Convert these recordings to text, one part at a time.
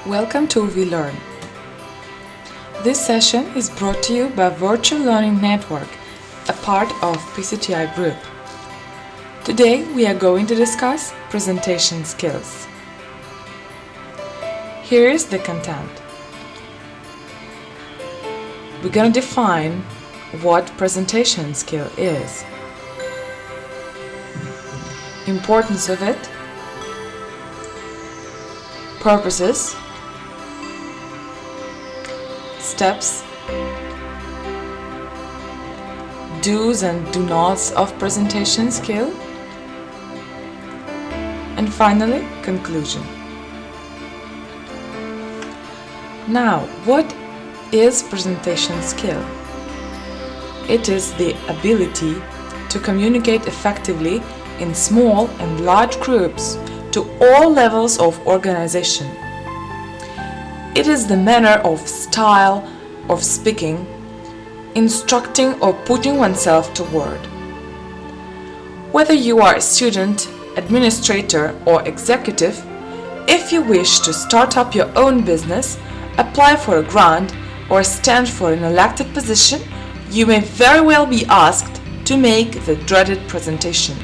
Welcome to VLearn. This session is brought to you by Virtual Learning Network, a part of PCTI Group. Today we are going to discuss presentation skills. Here is the content. We're going to define what presentation skill is, importance of it, purposes, steps, do's and do nots of presentation skill, and finally, conclusion. Now, what is presentation skill? It is the ability to communicate effectively in small and large groups to all levels of organization. It is the manner of style of speaking, instructing or putting oneself to word. Whether you are a student, administrator or executive, if you wish to start up your own business, apply for a grant or stand for an elected position, you may very well be asked to make the dreaded presentation.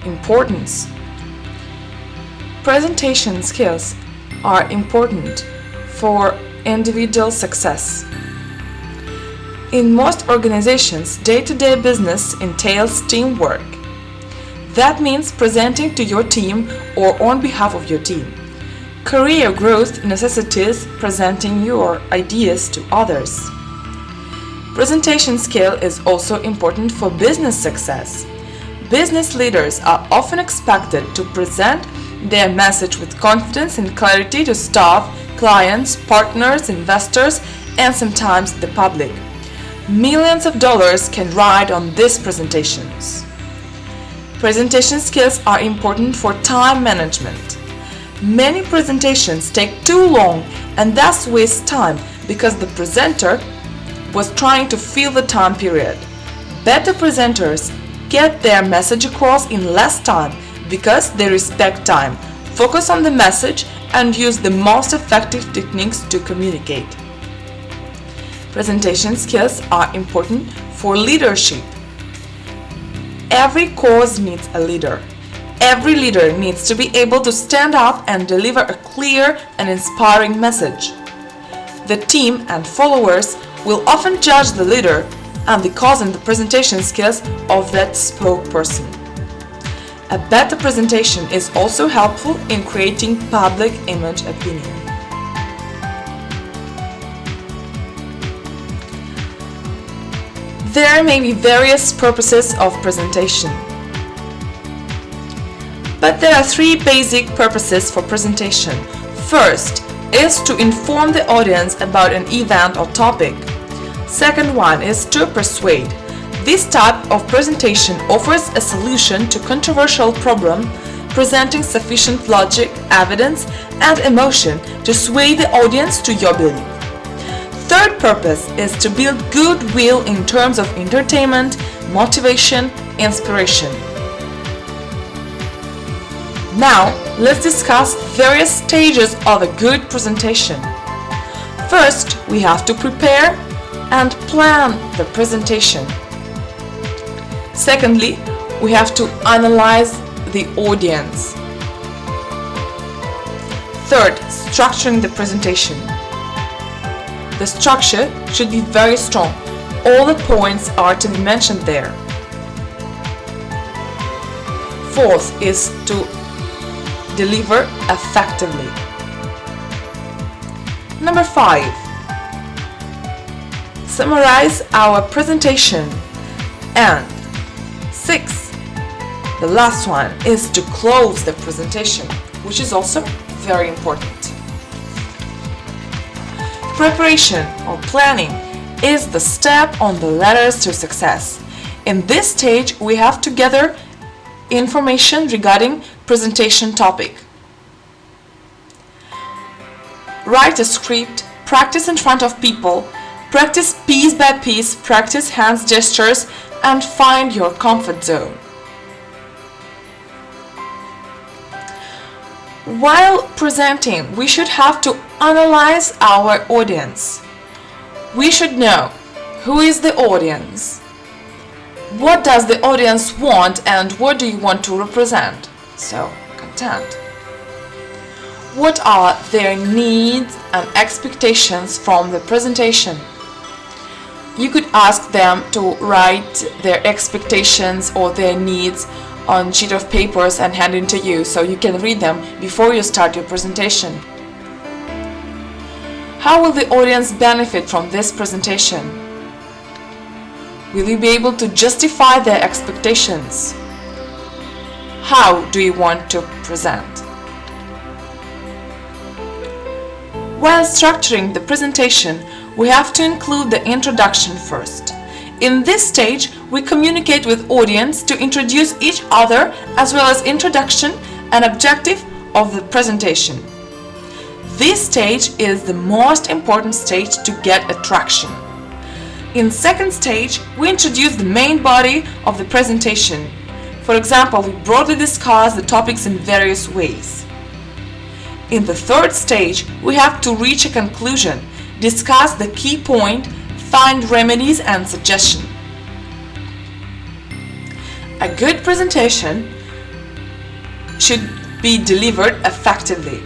Importance. Presentation skills are important for individual success. In most organizations, day-to-day business entails teamwork. That means presenting to your team or on behalf of your team. Career growth necessitates presenting your ideas to others. Presentation skill is also important for business success. Business leaders are often expected to present their message with confidence and clarity to staff, clients, partners, investors, and sometimes the public. Millions of dollars can ride on these presentations. Presentation skills are important for time management. Many presentations take too long and thus waste time because the presenter was trying to fill the time period. Better presenters get their message across in less time because they respect time, focus on the message, and use the most effective techniques to communicate. Presentation skills are important for leadership. Every cause needs a leader. Every leader needs to be able to stand up and deliver a clear and inspiring message. The team and followers will often judge the leader and the cause and the presentation skills of that spokesperson. A better presentation is also helpful in creating public image opinion. There may be various purposes of presentation, but there are three basic purposes for presentation. First is to inform the audience about an event or topic. Second one is to persuade. This type of presentation offers a solution to controversial problem, presenting sufficient logic, evidence, and emotion to sway the audience to your belief. Third purpose is to build goodwill in terms of entertainment, motivation, inspiration. Now, let's discuss various stages of a good presentation. First, we have to prepare and plan the presentation. Secondly, we have to analyze the audience. Third, structuring the presentation. The structure should be very strong. All the points are to be mentioned there. Fourth is to deliver effectively. Number 5. Summarize our presentation. And 6. The last one is to close the presentation, which is also very important. Preparation or planning is the step on the ladder to success. In this stage, we have to gather information regarding presentation topic. Write a script, practice in front of people, practice piece by piece, practice hands gestures, and find your comfort zone. While presenting, we should have to analyze our audience. We should know who is the audience, what does the audience want, and what do you want to represent? So, content. What are their needs and expectations from the presentation? You could ask them to write their expectations or their needs on sheet of papers and hand it to you so you can read them before you start your presentation. How will the audience benefit from this presentation? Will you be able to justify their expectations? How do you want to present? While structuring the presentation, we have to include the introduction first. In this stage, we communicate with audience to introduce each other as well as introduction and objective of the presentation. This stage is the most important stage to get attraction. In second stage, we introduce the main body of the presentation. For example, we broadly discuss the topics in various ways. In the third stage, we have to reach a conclusion, discuss the key point, find remedies and suggestions. A good presentation should be delivered effectively.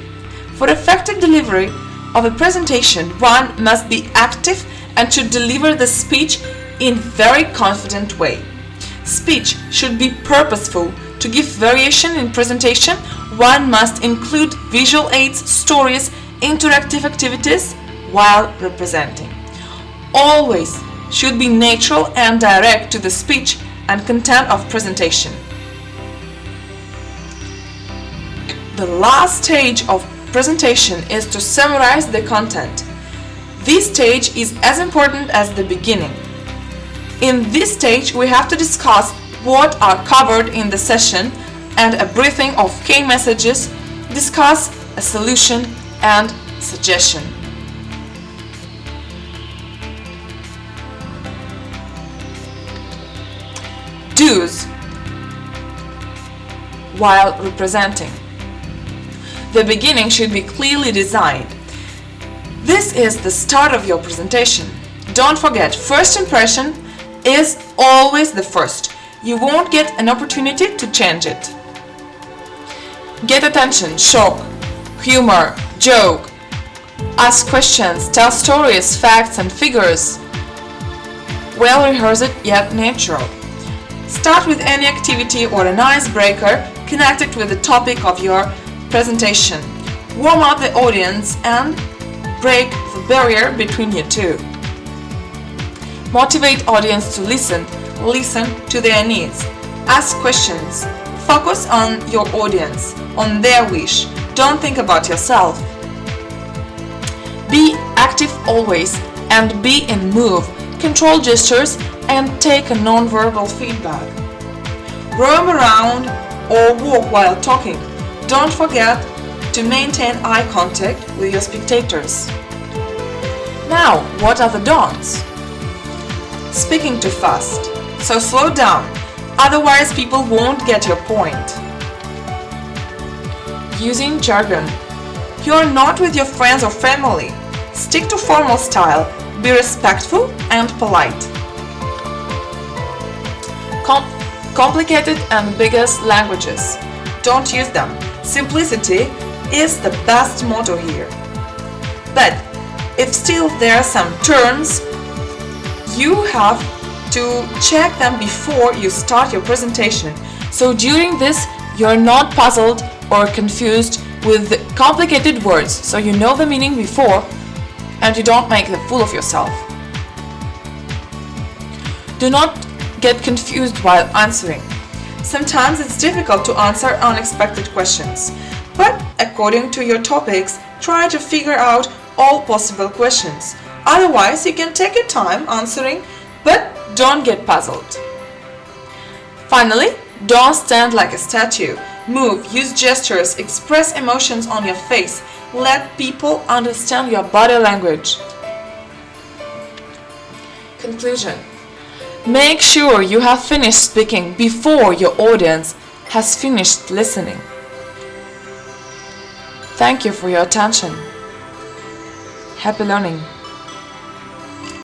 For effective delivery of a presentation, one must be active and should deliver the speech in very confident way. Speech should be purposeful. To give variation in presentation, one must include visual aids, stories, interactive activities while representing. Always should be natural and direct to the speech and content of presentation. The last stage of presentation is to summarize the content. This stage is as important as the beginning. In this stage, we have to discuss what are covered in the session and a briefing of key messages, discuss a solution and suggestion. Do's while representing. The beginning should be clearly designed. This is the start of your presentation. Don't forget, first impression is always the first. You won't get an opportunity to change it. Get attention, shock, humor, joke, ask questions, tell stories, facts and figures. Well rehearsed yet natural. Start with any activity or an icebreaker connected with the topic of your presentation. Warm up the audience and break the barrier between you two. Motivate audience to listen to their needs. Ask questions. Focus on your audience, on their wish. Don't think about yourself. Be active always and be in move. Control gestures and take a non-verbal feedback. Roam around or walk while talking. Don't forget to maintain eye contact with your spectators. Now, what are the don'ts? Speaking too fast, so slow down, otherwise people won't get your point. Using jargon. You're not with your friends or family. Stick to formal style, be respectful and polite. Complicated and biggest languages. Don't use them. Simplicity is the best motto here. But if still there are some terms, you have to check them before you start your presentation. So during this, you're not puzzled or confused with the complicated words, so you know the meaning before and you don't make a fool of yourself. Do not get confused while answering. Sometimes it's difficult to answer unexpected questions, but according to your topics, try to figure out all possible questions. Otherwise, you can take your time answering, but don't get puzzled. Finally, don't stand like a statue. Move, use gestures, express emotions on your face. Let people understand your body language. Conclusion. Make sure you have finished speaking before your audience has finished listening. Thank you for your attention. Happy learning!